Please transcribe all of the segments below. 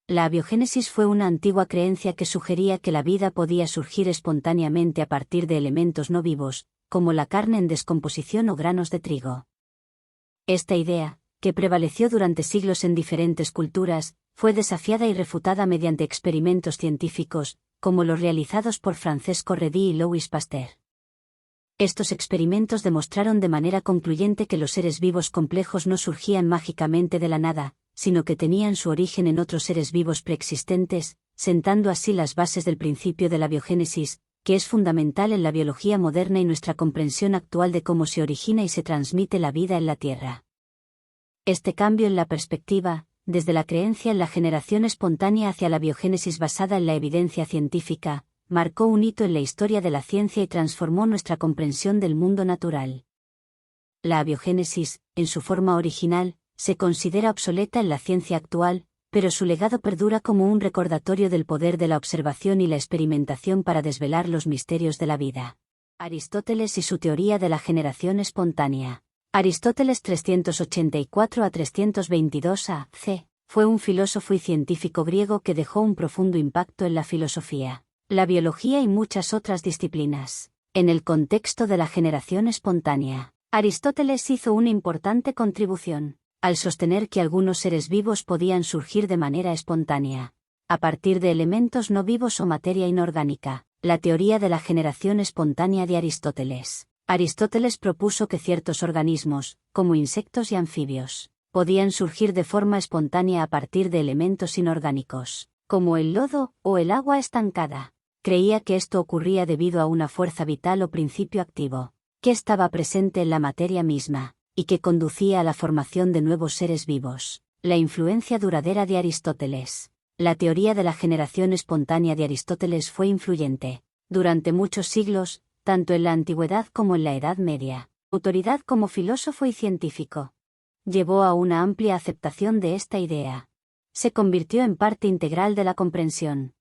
La abiogénesis fue una antigua creencia que sugería que la vida podía surgir espontáneamente a partir de elementos no vivos, como la carne en descomposición o granos de trigo. Esta idea, que prevaleció durante siglos en diferentes culturas, fue desafiada y refutada mediante experimentos científicos, como los realizados por Francesco Redi y Louis Pasteur. Estos experimentos demostraron de manera concluyente que los seres vivos complejos no surgían mágicamente de la nada, sino que tenían su origen en otros seres vivos preexistentes, sentando así las bases del principio de la biogénesis, que es fundamental en la biología moderna y nuestra comprensión actual de cómo se origina y se transmite la vida en la Tierra. Este cambio en la perspectiva, desde la creencia en la generación espontánea hacia la biogénesis basada en la evidencia científica, marcó un hito en la historia de la ciencia y transformó nuestra comprensión del mundo natural. La abiogénesis, en su forma original, se considera obsoleta en la ciencia actual, pero su legado perdura como un recordatorio del poder de la observación y la experimentación para desvelar los misterios de la vida. Aristóteles y su teoría de la generación espontánea. Aristóteles 384 a 322 a.C. fue un filósofo y científico griego que dejó un profundo impacto en la filosofía, la biología y muchas otras disciplinas. En el contexto de la generación espontánea, Aristóteles hizo una importante contribución al sostener que algunos seres vivos podían surgir de manera espontánea, a partir de elementos no vivos o materia inorgánica. La teoría de la generación espontánea de Aristóteles. Aristóteles propuso que ciertos organismos, como insectos y anfibios, podían surgir de forma espontánea a partir de elementos inorgánicos, como el lodo o el agua estancada. Creía que esto ocurría debido a una fuerza vital o principio activo, que estaba presente en la materia misma, y que conducía a la formación de nuevos seres vivos. La influencia duradera de Aristóteles. La teoría de la generación espontánea de Aristóteles fue influyente, durante muchos siglos, tanto en la antigüedad como en la Edad Media. Autoridad como filósofo y científico. Llevó a una amplia aceptación de esta idea. Se convirtió en parte integral de la comprensión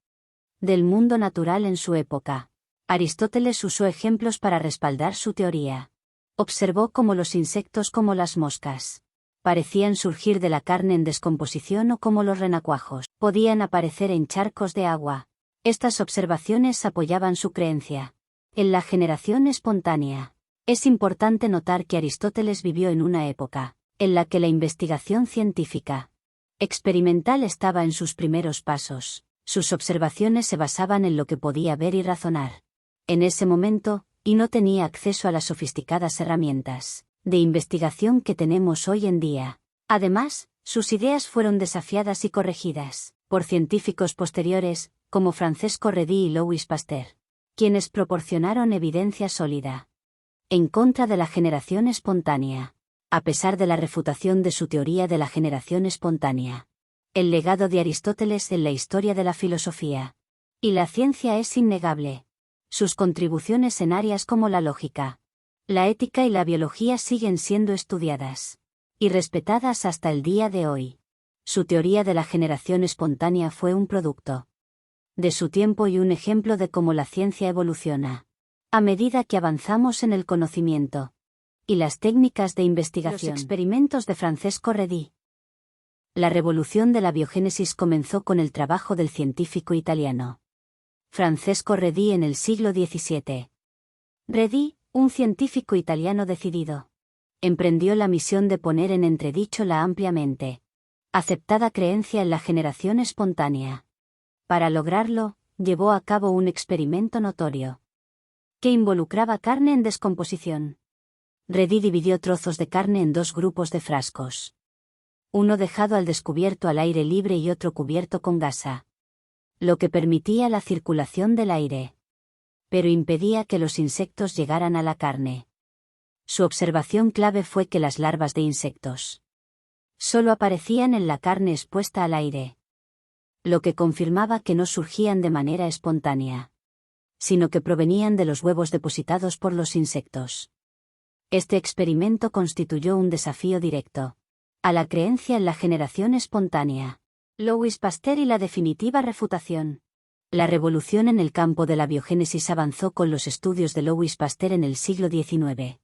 del mundo natural en su época. Aristóteles usó ejemplos para respaldar su teoría. Observó cómo los insectos como las moscas parecían surgir de la carne en descomposición o cómo los renacuajos podían aparecer en charcos de agua. Estas observaciones apoyaban su creencia en la generación espontánea. Es importante notar que Aristóteles vivió en una época en la que la investigación científica experimental estaba en sus primeros pasos. Sus observaciones se basaban en lo que podía ver y razonar en ese momento, y no tenía acceso a las sofisticadas herramientas de investigación que tenemos hoy en día. Además, sus ideas fueron desafiadas y corregidas por científicos posteriores, como Francesco Redi y Louis Pasteur, quienes proporcionaron evidencia sólida en contra de la generación espontánea. A pesar de la refutación de su teoría de la generación espontánea, el legado de Aristóteles en la historia de la filosofía y la ciencia es innegable. Sus contribuciones en áreas como la lógica, la ética y la biología siguen siendo estudiadas y respetadas hasta el día de hoy. Su teoría de la generación espontánea fue un producto de su tiempo y un ejemplo de cómo la ciencia evoluciona a medida que avanzamos en el conocimiento y las técnicas de investigación. Los experimentos de Francesco Redi. La revolución de la biogénesis comenzó con el trabajo del científico italiano Francesco Redi en el siglo XVII. Redi, un científico italiano decidido, emprendió la misión de poner en entredicho la ampliamente aceptada creencia en la generación espontánea. Para lograrlo, llevó a cabo un experimento notorio que involucraba carne en descomposición. Redi dividió trozos de carne en dos grupos de frascos, uno dejado al descubierto al aire libre y otro cubierto con gasa, lo que permitía la circulación del aire, pero impedía que los insectos llegaran a la carne. Su observación clave fue que las larvas de insectos solo aparecían en la carne expuesta al aire, lo que confirmaba que no surgían de manera espontánea, sino que provenían de los huevos depositados por los insectos. Este experimento constituyó un desafío directo a la creencia en la generación espontánea. Louis Pasteur y la definitiva refutación. La revolución en el campo de la biogénesis avanzó con los estudios de Louis Pasteur en el siglo XIX.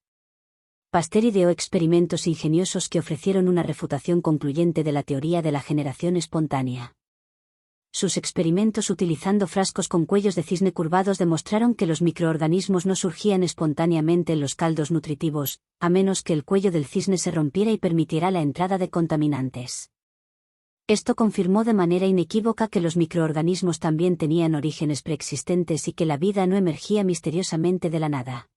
Pasteur ideó experimentos ingeniosos que ofrecieron una refutación concluyente de la teoría de la generación espontánea. Sus experimentos utilizando frascos con cuellos de cisne curvados demostraron que los microorganismos no surgían espontáneamente en los caldos nutritivos, a menos que el cuello del cisne se rompiera y permitiera la entrada de contaminantes. Esto confirmó de manera inequívoca que los microorganismos también tenían orígenes preexistentes y que la vida no emergía misteriosamente de la nada.